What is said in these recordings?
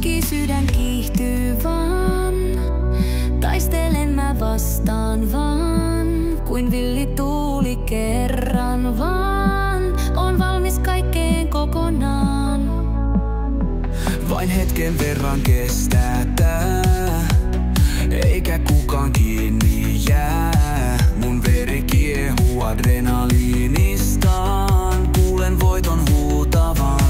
kaikki sydän kiihtyy vaan. Taistelen mä vastaan vaan, kuin villi tuuli kerran vaan. On valmis kaikkeen kokonaan. Vain hetken verran kestää tää, eikä kukaan kiinni jää. Mun veri kiehuu adrenaliinistaan, kuulen voiton huutavan.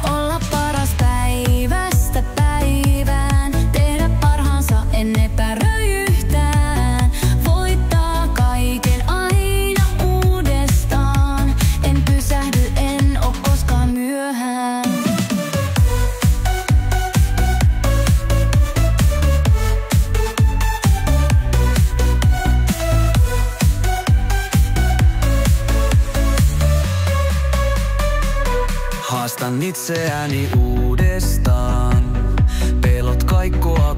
Olla paras päivästä päivään, tehdä parhaansa en epäröi yhtään. Voittaa kaiken aina uudestaan, en pysähdy, en oo koskaan myöhään. Haastan itseäni uudestaan, pelot kaikkoa